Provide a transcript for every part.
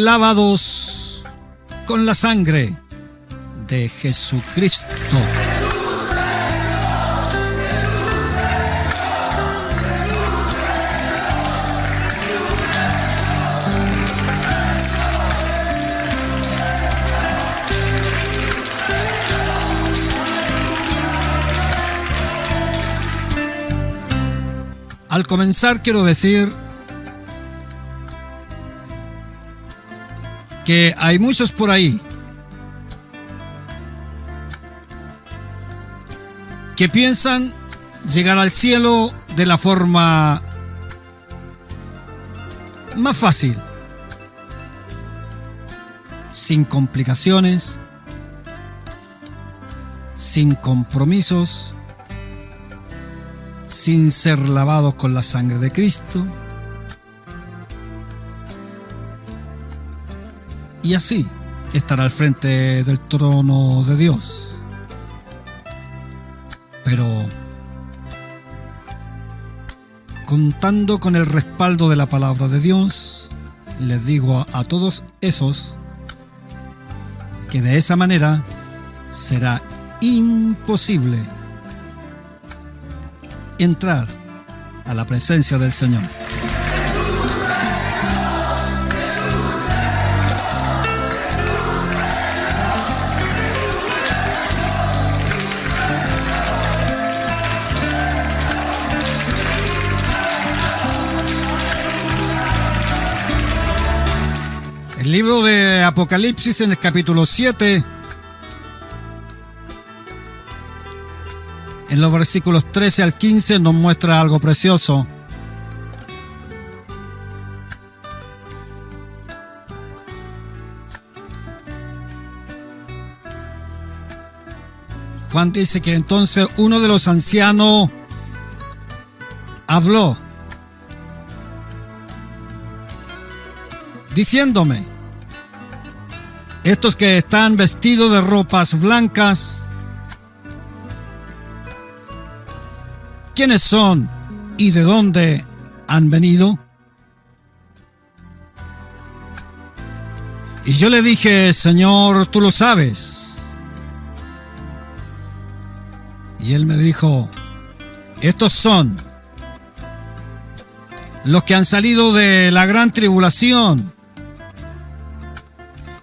lavados con la sangre de Jesucristo. Al comenzar quiero decir que hay muchos por ahí que piensan llegar al cielo de la forma más fácil, sin complicaciones, sin compromisos, sin ser lavados con la sangre de Cristo, y así estar al frente del trono de Dios. Pero contando con el respaldo de la palabra de Dios, les digo a todos esos que de esa manera será imposible entrar a la presencia del Señor. El libro de Apocalipsis, en el capítulo 7, en los versículos 13 al 15, nos muestra algo precioso. Juan dice que entonces uno de los ancianos habló, diciéndome: estos que están vestidos de ropas blancas, ¿quiénes son y de dónde han venido? Y yo le dije: Señor, tú lo sabes. Y él me dijo: estos son los que han salido de la gran tribulación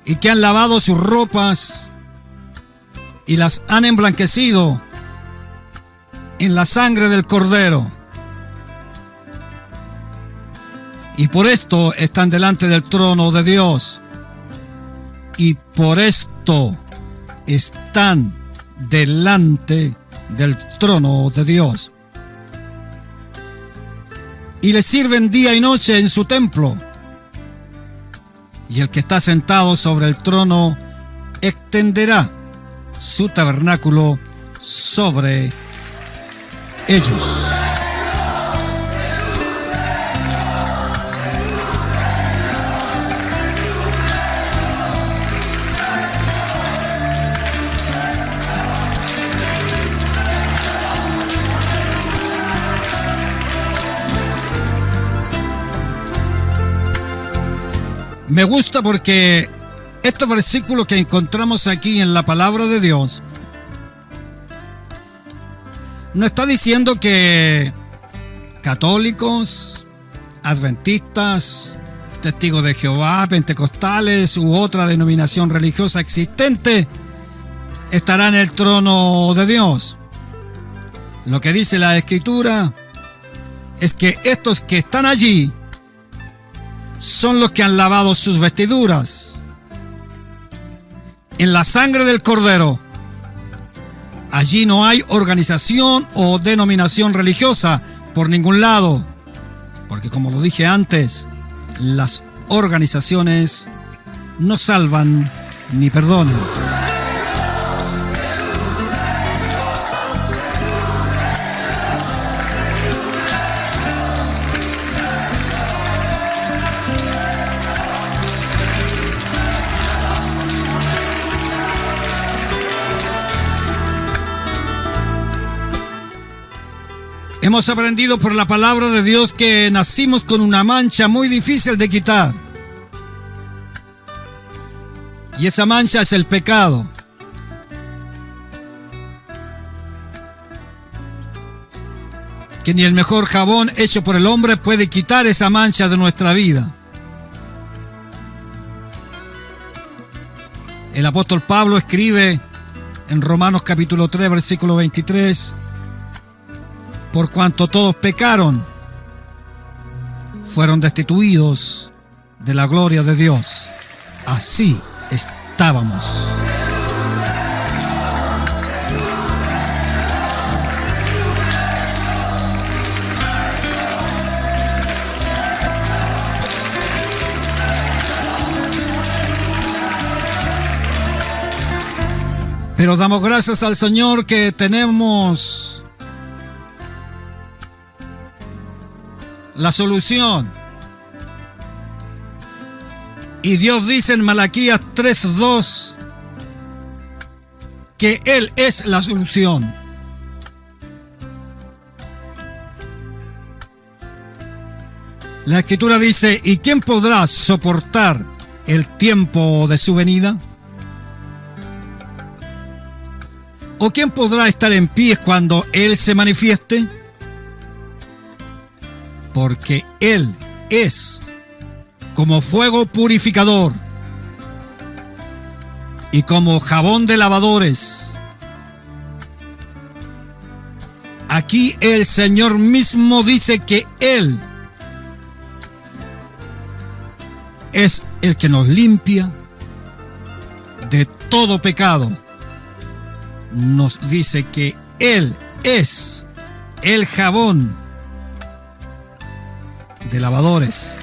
y que han lavado sus ropas y las han emblanquecido en la sangre del Cordero. Y por esto están delante del trono de Dios. Y por esto están delante del trono de Dios. Y le sirven día y noche en su templo. Y el que está sentado sobre el trono extenderá su tabernáculo sobre ellos. Me gusta porque estos versículos que encontramos aquí en la palabra de Dios no está diciendo que católicos, adventistas, testigos de Jehová, pentecostales u otra denominación religiosa existente estarán en el trono de Dios. Lo que dice la Escritura es que estos que están allí son los que han lavado sus vestiduras en la sangre del Cordero. Allí no hay organización o denominación religiosa por ningún lado, porque como lo dije antes, las organizaciones no salvan ni perdonan. Hemos aprendido por la palabra de Dios que nacimos con una mancha muy difícil de quitar. Y esa mancha es el pecado. Que ni el mejor jabón hecho por el hombre puede quitar esa mancha de nuestra vida. El apóstol Pablo escribe en Romanos capítulo 3, versículo 23, por cuanto todos pecaron, fueron destituidos de la gloria de Dios. Así estábamos. Pero damos gracias al Señor que tenemos la solución. Y Dios dice en Malaquías 3:2 que Él es la solución. La Escritura dice: ¿y quién podrá soportar el tiempo de su venida? ¿O quién podrá estar en pie cuando Él se manifieste? Porque Él es como fuego purificador y como jabón de lavadores. Aquí el Señor mismo dice que Él es el que nos limpia de todo pecado. Nos dice que Él es el jabón de lavadores.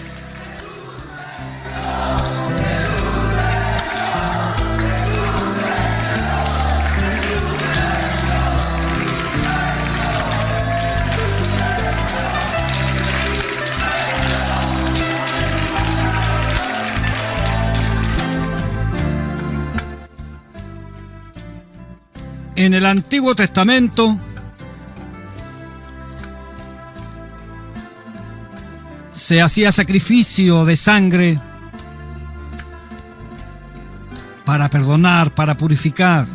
En el Antiguo Testamento se hacía sacrificio de sangre para perdonar, para purificar.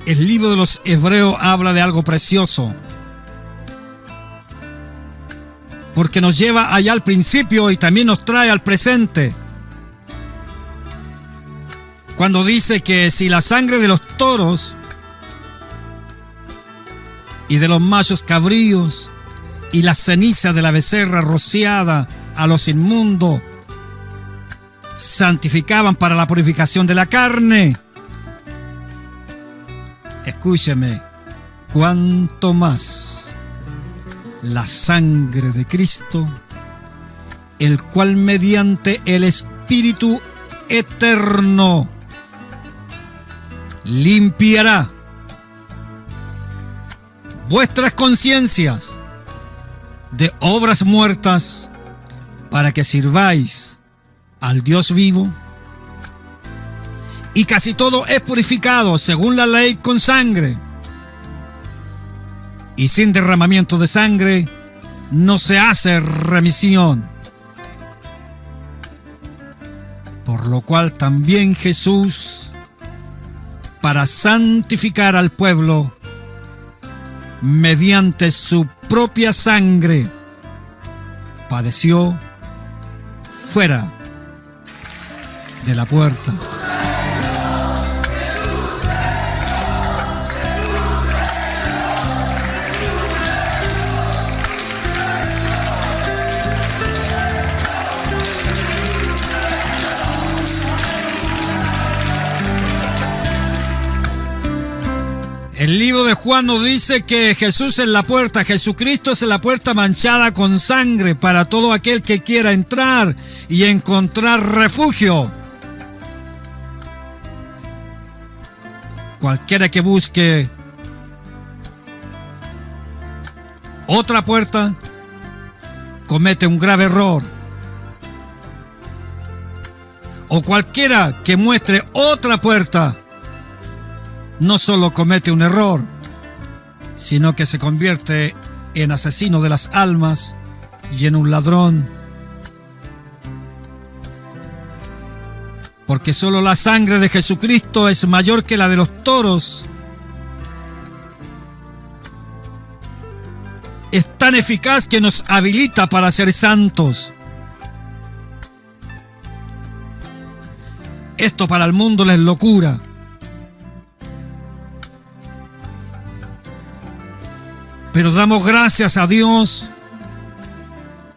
El libro de los Hebreos habla de algo precioso, porque nos lleva allá al principio y también nos trae al presente. Cuando dice que si la sangre de los toros y de los machos cabríos y la ceniza de la becerra rociada a los inmundos santificaban para la purificación de la carne, escúcheme, cuánto más la sangre de Cristo, el cual mediante el Espíritu eterno limpiará vuestras conciencias de obras muertas para que sirváis al Dios vivo. Y casi todo es purificado según la ley con sangre, y sin derramamiento de sangre no se hace remisión. Por lo cual también Jesús, para santificar al pueblo, mediante su propia sangre, padeció fuera de la puerta. El libro de Juan nos dice que Jesús es la puerta, Jesucristo es la puerta manchada con sangre para todo aquel que quiera entrar y encontrar refugio. Cualquiera que busque otra puerta comete un grave error. O cualquiera que muestre otra puerta no solo comete un error, sino que se convierte en asesino de las almas y en un ladrón. porque solo la sangre de Jesucristo es mayor que la de los toros. Es tan eficaz que nos habilita para ser santos. Esto para el mundo es locura. Pero damos gracias a Dios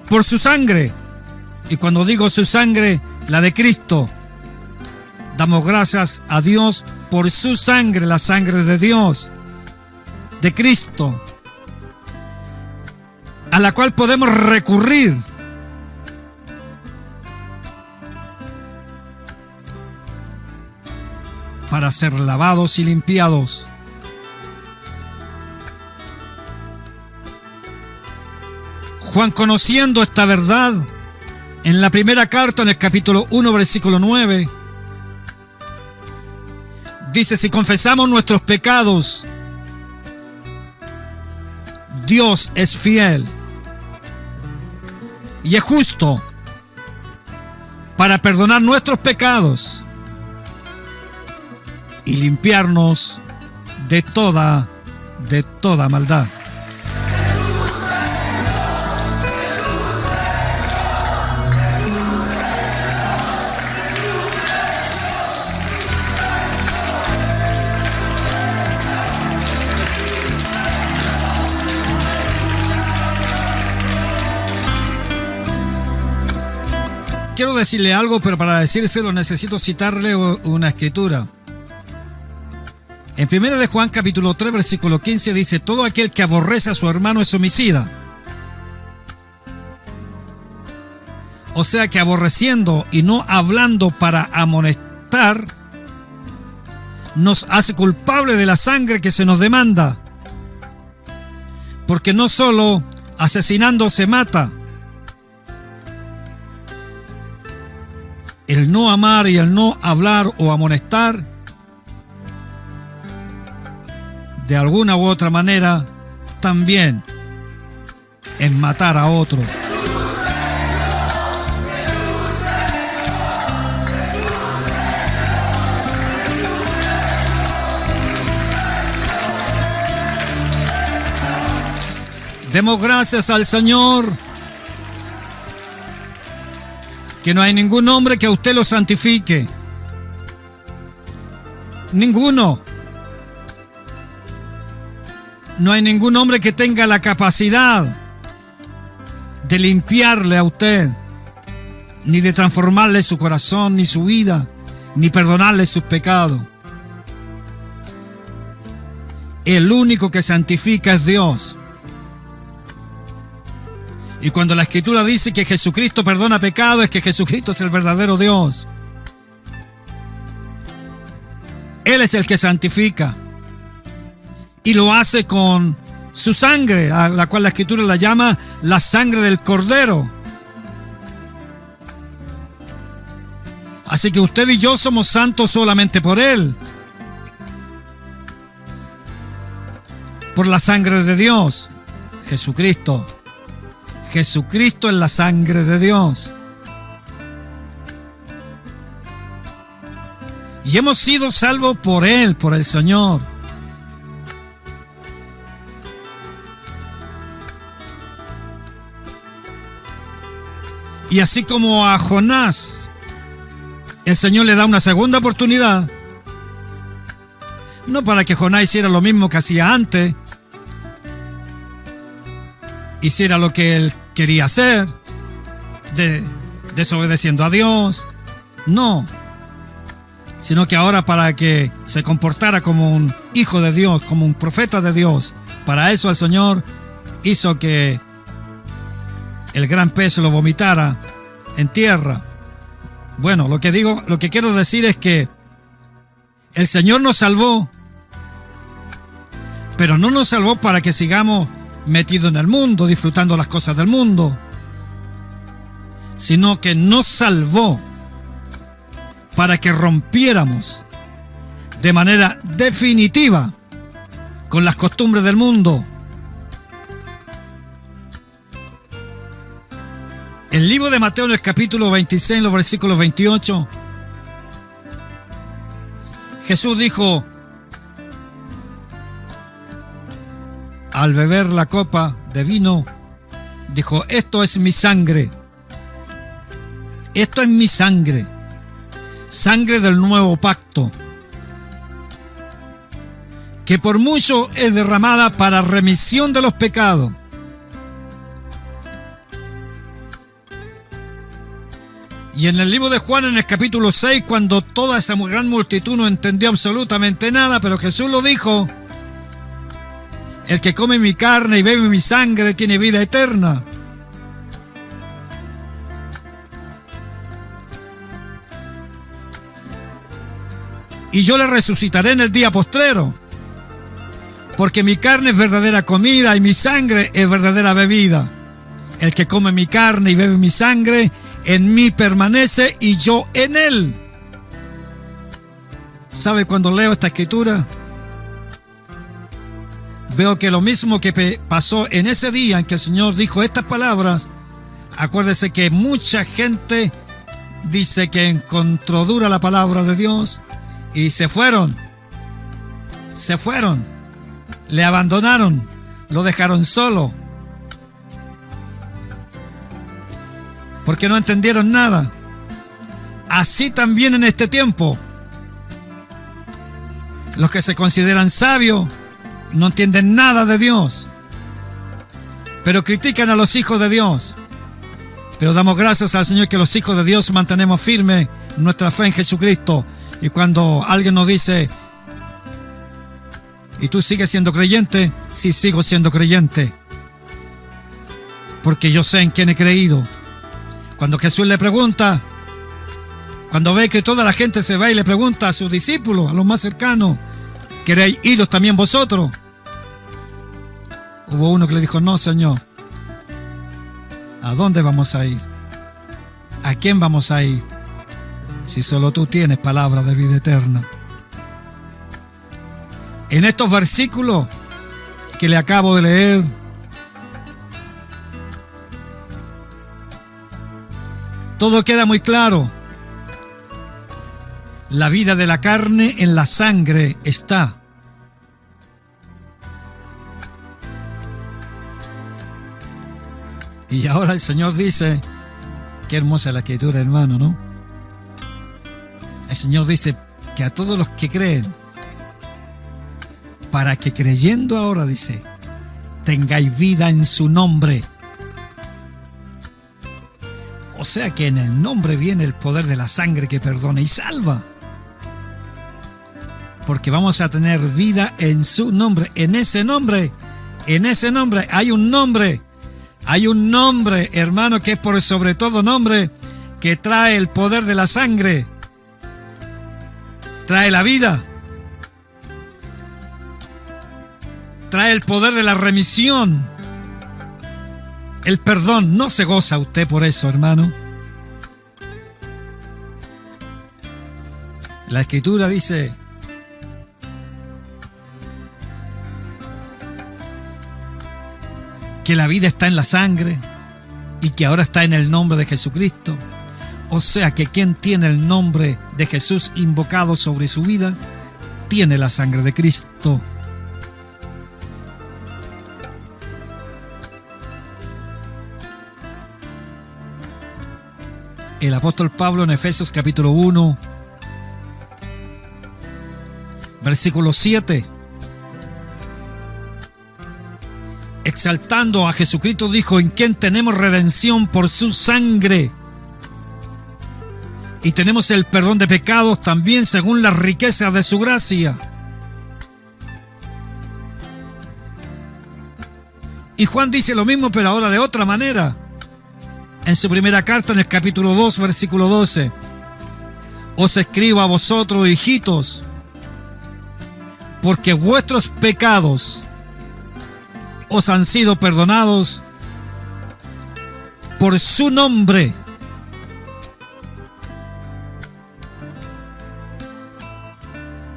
por su sangre. Y cuando digo su sangre, la de Cristo, damos gracias a Dios por su sangre, la sangre de Dios, de Cristo, a la cual podemos recurrir para ser lavados y limpiados. Juan, conociendo esta verdad, en la primera carta, en el capítulo 1, versículo 9, dice: si confesamos nuestros pecados, Dios es fiel y es justo para perdonar nuestros pecados y limpiarnos de toda maldad. Quiero decirle algo, pero para decírselo necesito citarle una escritura. En 1 de Juan capítulo 3 versículo 15 dice: todo aquel que aborrece a su hermano es homicida. O sea que aborreciendo y no hablando para amonestar, nos hace culpable de la sangre que se nos demanda. Porque no solo asesinando se mata. El no amar y el no hablar o amonestar, de alguna u otra manera, también es matar a otro. Demos gracias al Señor, que no hay ningún hombre que a usted lo santifique. Ninguno. No hay ningún hombre que tenga la capacidad de limpiarle a usted, ni de transformarle su corazón, ni su vida, ni perdonarle sus pecados. El único que santifica es Dios. Y cuando la Escritura dice que Jesucristo perdona pecados, es que Jesucristo es el verdadero Dios. Él es el que santifica. Y lo hace con su sangre, a la cual la Escritura la llama la sangre del Cordero. Así que usted y yo somos santos solamente por Él. Por la sangre de Dios, Jesucristo. Jesucristo es la sangre de Dios. Y hemos sido salvos por Él, por el Señor. Y así como a Jonás, el Señor le da una segunda oportunidad, no para que Jonás hiciera lo mismo que hacía antes, hiciera lo que él quería hacer, desobedeciendo a Dios, no, sino que ahora para que se comportara como un hijo de Dios, como un profeta de Dios. Para eso el Señor hizo que el gran pez lo vomitara en tierra. Bueno, lo que quiero decir es que el Señor nos salvó, pero no nos salvó para que sigamos metidos en el mundo, disfrutando las cosas del mundo, sino que nos salvó para que rompiéramos de manera definitiva con las costumbres del mundo. El libro de Mateo, en el capítulo 26, en los versículos 28, Jesús dijo, al beber la copa de vino, dijo, esto es mi sangre. Esto es mi sangre. Sangre del nuevo pacto, que por mucho es derramada para remisión de los pecados. Y en el libro de Juan, en el capítulo 6, cuando toda esa gran multitud no entendió absolutamente nada, pero Jesús lo dijo, el que come mi carne y bebe mi sangre tiene vida eterna. Y yo le resucitaré en el día postrero, porque mi carne es verdadera comida y mi sangre es verdadera bebida. El que come mi carne y bebe mi sangre, en mí permanece y yo en él. ¿Sabe? Cuando leo esta escritura, veo que lo mismo que pasó en ese día en que el Señor dijo estas palabras, acuérdese que mucha gente dice que encontró dura la palabra de Dios y se fueron, le abandonaron, lo dejaron solo, porque no entendieron nada. Así también en este tiempo, los que se consideran sabios no entienden nada de Dios, pero critican a los hijos de Dios. Pero damos gracias al Señor que los hijos de Dios mantenemos firme nuestra fe en Jesucristo. Y cuando alguien nos dice, ¿y tú sigues siendo creyente? Sí, sigo siendo creyente, porque yo sé en quién he creído. Cuando Jesús le pregunta, cuando ve que toda la gente se va y le pregunta a sus discípulos, a los más cercanos, ¿queréis iros también vosotros? Hubo uno que le dijo, no, Señor. ¿A dónde vamos a ir? ¿A quién vamos a ir? Si solo tú tienes palabra de vida eterna. En estos versículos que le acabo de leer, todo queda muy claro. La vida de la carne en la sangre está. Y ahora el Señor dice, qué hermosa la escritura, hermano, ¿no? El Señor dice que a todos los que creen, para que creyendo ahora, dice, tengáis vida en su nombre. O sea que en el nombre viene el poder de la sangre que perdona y salva. Porque vamos a tener vida en su nombre. En ese nombre hay un nombre. Hay un nombre, hermano, que es por sobre todo nombre, que trae el poder de la sangre. Trae la vida. Trae el poder de la remisión. El perdón. ¿No se goza usted por eso, hermano? La Escritura dice que la vida está en la sangre y que ahora está en el nombre de Jesucristo. O sea que quien tiene el nombre de Jesús invocado sobre su vida, tiene la sangre de Cristo. El apóstol Pablo en Efesios capítulo 1, versículo 7, exaltando a Jesucristo, dijo, en quien tenemos redención por su sangre, y tenemos el perdón de pecados también según las riquezas de su gracia. Y Juan dice lo mismo, pero ahora de otra manera. En su primera carta, en el capítulo 2, versículo 12, os escribo a vosotros, hijitos, porque vuestros pecados os han sido perdonados por su nombre.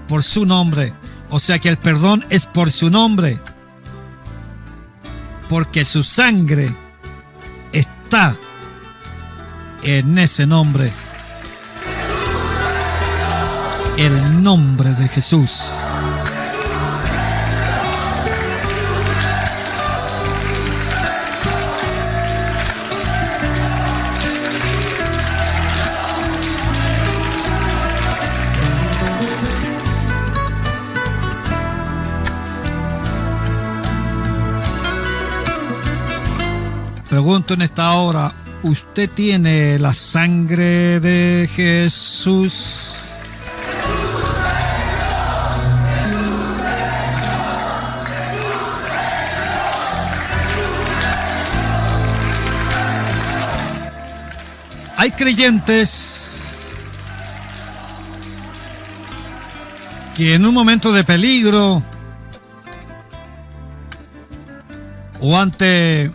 Por su nombre. O sea que el perdón es por su nombre. Porque su sangre está en ese nombre. el nombre de Jesús. Pregunto en esta hora, ¿usted tiene la sangre de Jesús? Hay creyentes que en un momento de peligro o ante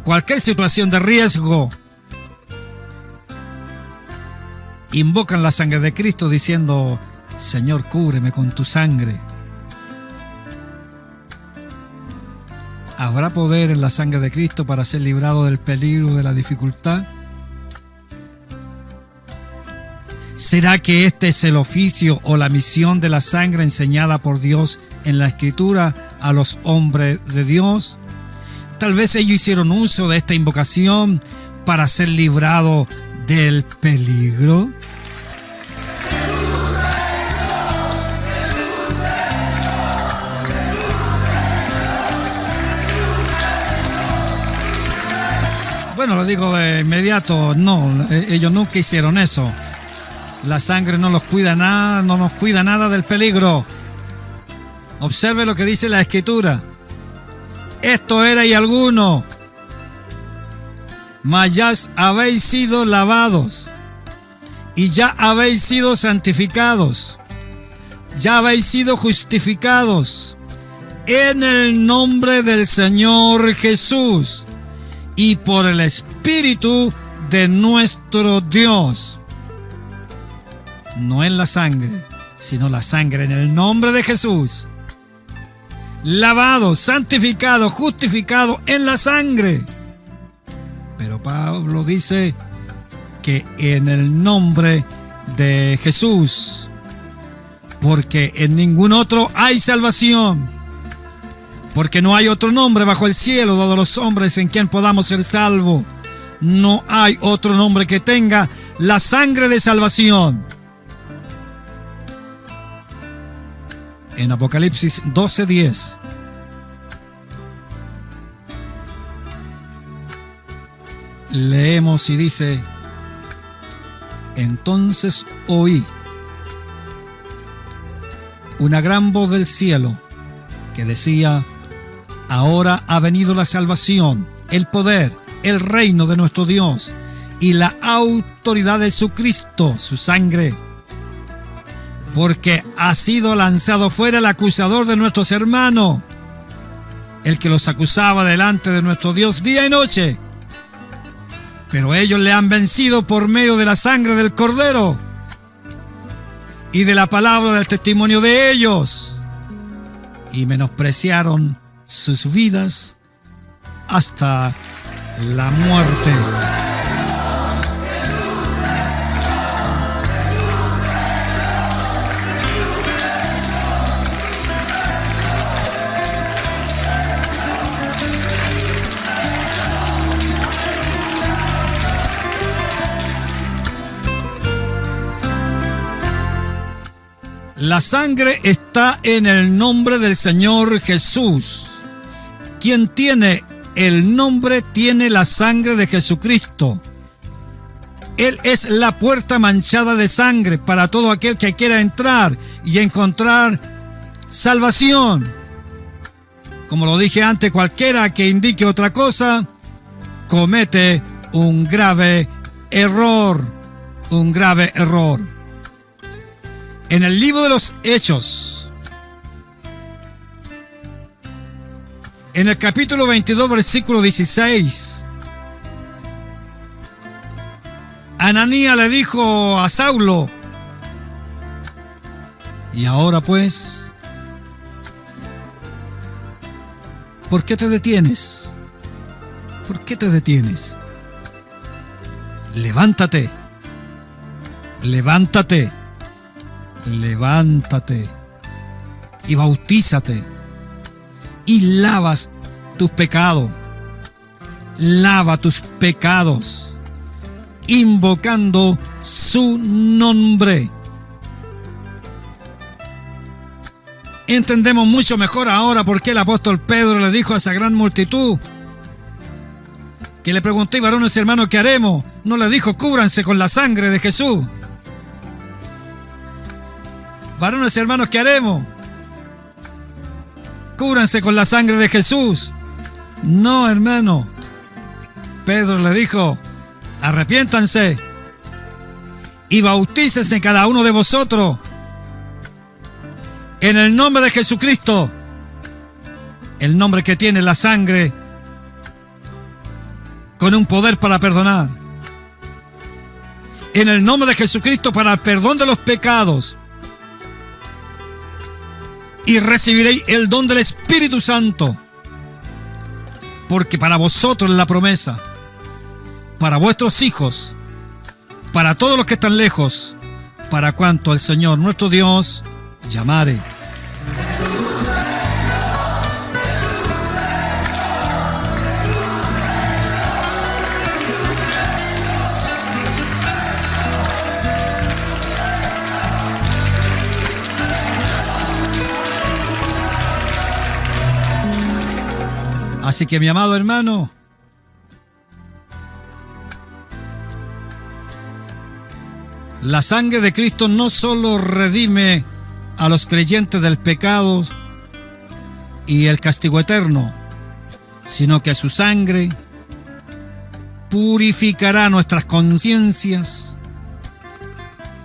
cualquier situación de riesgo invocan la sangre de Cristo diciendo: Señor, cúbreme con tu sangre. ¿Habrá poder en la sangre de Cristo para ser librado del peligro, de la dificultad? ¿Será que este es el oficio o la misión de la sangre enseñada por Dios en la Escritura a los hombres de Dios? Tal vez ellos hicieron uso de esta invocación para ser librados del peligro. Bueno, lo digo de inmediato, no, ellos nunca hicieron eso. La sangre no los cuida nada, no nos cuida nada del peligro. Observe lo que dice la Escritura. Esto era y alguno, mas ya habéis sido lavados, y ya habéis sido santificados, ya habéis sido justificados en el nombre del Señor Jesús y por el Espíritu de nuestro Dios. No en la sangre, sino la sangre en el nombre de Jesús. Lavado, santificado, justificado en la sangre. Pero Pablo dice que en el nombre de Jesús, porque en ningún otro hay salvación, porque no hay otro nombre bajo el cielo dado a los hombres en quien podamos ser salvos. No hay otro nombre que tenga la sangre de salvación. En Apocalipsis 12:10. Leemos y dice: entonces oí una gran voz del cielo que decía: ahora ha venido la salvación, el poder, el reino de nuestro Dios y la autoridad de su Cristo, su sangre. Porque ha sido lanzado fuera el acusador de nuestros hermanos, el que los acusaba delante de nuestro Dios día y noche. Pero ellos le han vencido por medio de la sangre del Cordero y de la palabra del testimonio de ellos, y menospreciaron sus vidas hasta la muerte. La sangre está en el nombre del Señor Jesús. Quien tiene el nombre tiene la sangre de Jesucristo. Él es la puerta manchada de sangre para todo aquel que quiera entrar y encontrar salvación. Como lo dije antes, cualquiera que indique otra cosa comete un grave error. Un grave error. En el libro de los Hechos, en el capítulo 22, versículo 16, Ananías le dijo a Saulo: y ahora pues, ¿por qué te detienes? ¿Por qué te detienes? Levántate levántate, levántate y bautízate y lavas tus pecados. Lava tus pecados, invocando su nombre. Entendemos mucho mejor ahora por qué el apóstol Pedro le dijo a esa gran multitud que le preguntó: varones y hermanos, ¿qué haremos? No le dijo: cúbranse con la sangre de Jesús. Varones y hermanos, ¿qué haremos? Cúbranse con la sangre de Jesús. No, hermano. Pedro le dijo: arrepiéntanse y bautícense cada uno de vosotros en el nombre de Jesucristo, el nombre que tiene la sangre con un poder para perdonar. En el nombre de Jesucristo, para el perdón de los pecados, y recibiréis el don del Espíritu Santo, porque para vosotros es la promesa, para vuestros hijos, para todos los que están lejos, para cuanto el Señor nuestro Dios llamare. Así que, mi amado hermano, la sangre de Cristo no solo redime a los creyentes del pecado y el castigo eterno, sino que su sangre purificará nuestras conciencias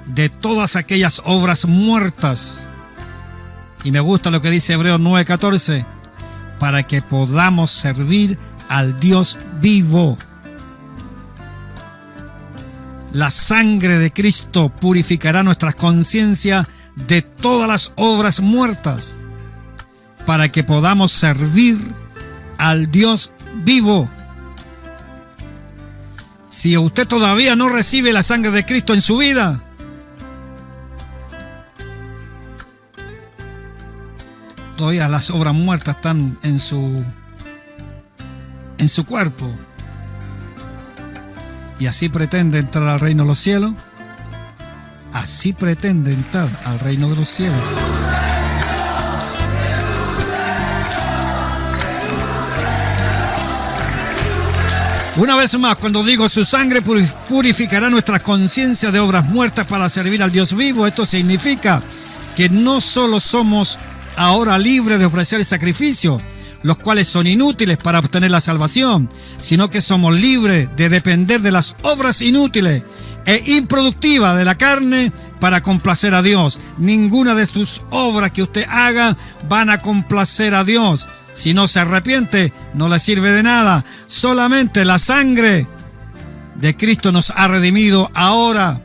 de todas aquellas obras muertas. Y me gusta lo que dice Hebreos 9:14, para que podamos servir al Dios vivo. La sangre de Cristo purificará nuestras conciencias de todas las obras muertas, para que podamos servir al Dios vivo. Si usted todavía no recibe la sangre de Cristo en su vida, todavía las obras muertas están en su cuerpo, y así pretende entrar al reino de los cielos, así pretende entrar al reino de los cielos. Una vez más, cuando digo su sangre purificará nuestras conciencias de obras muertas para servir al Dios vivo, esto significa que no solo somos ahora libres de ofrecer sacrificios, los cuales son inútiles para obtener la salvación, sino que somos libres de depender de las obras inútiles e improductivas de la carne para complacer a Dios. Ninguna de sus obras que usted haga van a complacer a Dios. Si no se arrepiente, no le sirve de nada. Solamente la sangre de Cristo nos ha redimido ahora.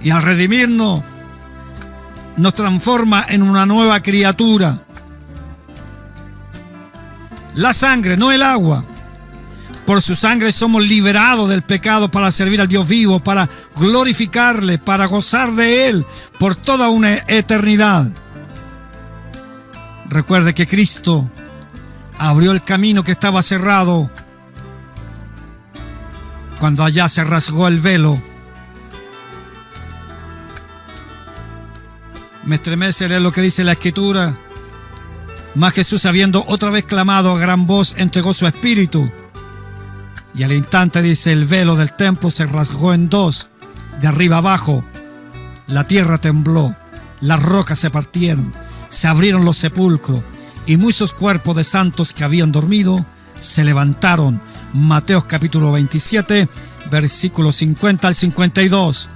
Y al redimirnos, nos transforma en una nueva criatura. La sangre, no el agua. Por su sangre somos liberados del pecado para servir al Dios vivo, para glorificarle, para gozar de Él por toda una eternidad. Recuerde que Cristo abrió el camino que estaba cerrado cuando allá se rasgó el velo. Me estremece leer lo que dice la Escritura. Mas Jesús, habiendo otra vez clamado a gran voz, entregó su espíritu. Y al instante, dice, el velo del templo se rasgó en dos, de arriba abajo. La tierra tembló, las rocas se partieron, se abrieron los sepulcros, y muchos cuerpos de santos que habían dormido se levantaron. Mateo capítulo 27, versículos 50 al 52.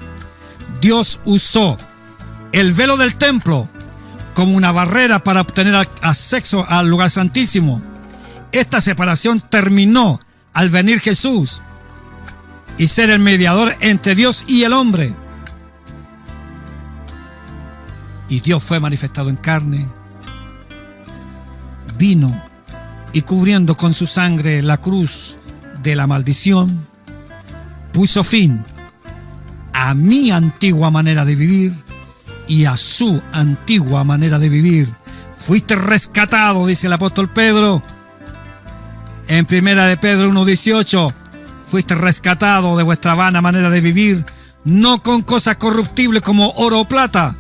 Dios usó el velo del templo como una barrera para obtener acceso al lugar santísimo. Esta separación terminó al venir Jesús y ser el mediador entre Dios y el hombre. Y Dios fue manifestado en carne, vino y cubriendo con su sangre la cruz de la maldición, puso fin a mi antigua manera de vivir y a su antigua manera de vivir. Fuiste rescatado, dice el apóstol Pedro en 1 de Pedro 1:18. Fuiste rescatado de vuestra vana manera de vivir, no con cosas corruptibles como oro o plata,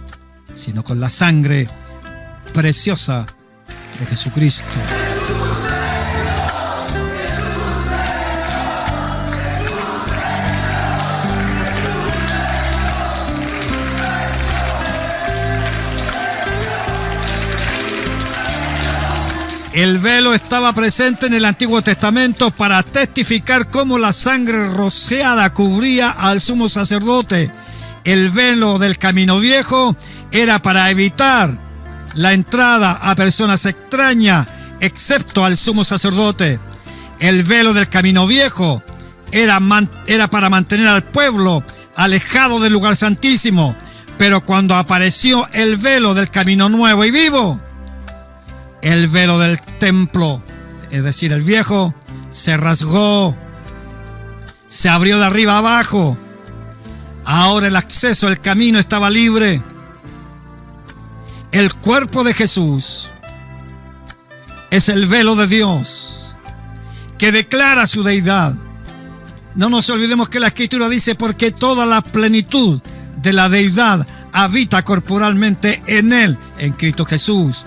sino con la sangre preciosa de Jesucristo. El velo estaba presente en el Antiguo Testamento para testificar cómo la sangre rociada cubría al sumo sacerdote. El velo del camino viejo era para evitar la entrada a personas extrañas, excepto al sumo sacerdote. El velo del camino viejo era para mantener al pueblo alejado del lugar santísimo. Pero cuando apareció el velo del camino nuevo y vivo, el velo del templo, es decir, el viejo, se rasgó, se abrió de arriba abajo. Ahora el acceso al camino estaba libre. El cuerpo de Jesús es el velo de Dios que declara su deidad. No nos olvidemos que la Escritura dice: porque toda la plenitud de la deidad habita corporalmente en Él, en Cristo Jesús.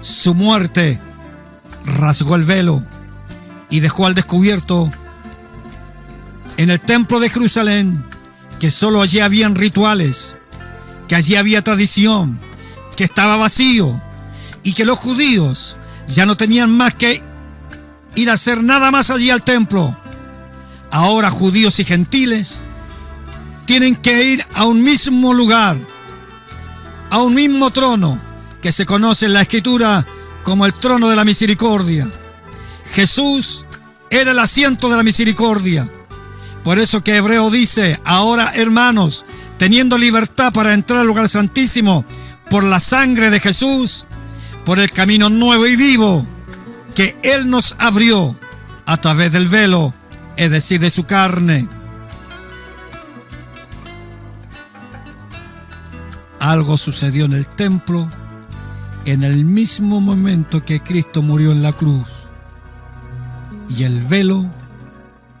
Su muerte rasgó el velo y dejó al descubierto en el templo de Jerusalén que solo allí habían rituales, que allí había tradición, que estaba vacío y que los judíos ya no tenían más que ir a hacer nada más allí al templo. Ahora judíos y gentiles tienen que ir a un mismo lugar, a un mismo trono, que se conoce en la Escritura como el trono de la misericordia. Jesús era el asiento de la misericordia. Por eso que Hebreo dice: ahora, hermanos, teniendo libertad para entrar al lugar santísimo por la sangre de Jesús, por el camino nuevo y vivo que Él nos abrió a través del velo, es decir, de su carne. Algo sucedió en el templo en el mismo momento que Cristo murió en la cruz, y el velo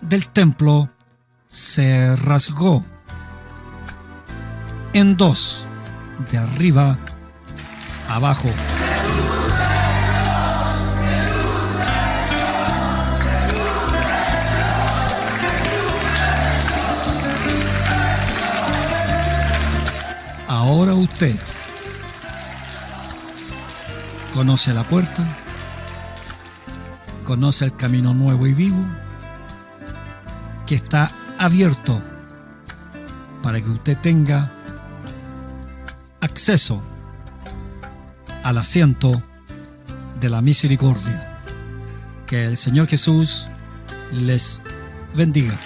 del templo se rasgó en dos, de arriba abajo. Ahora usted conoce la puerta, conoce el camino nuevo y vivo que está abierto para que usted tenga acceso al asiento de la misericordia. Que el Señor Jesús les bendiga.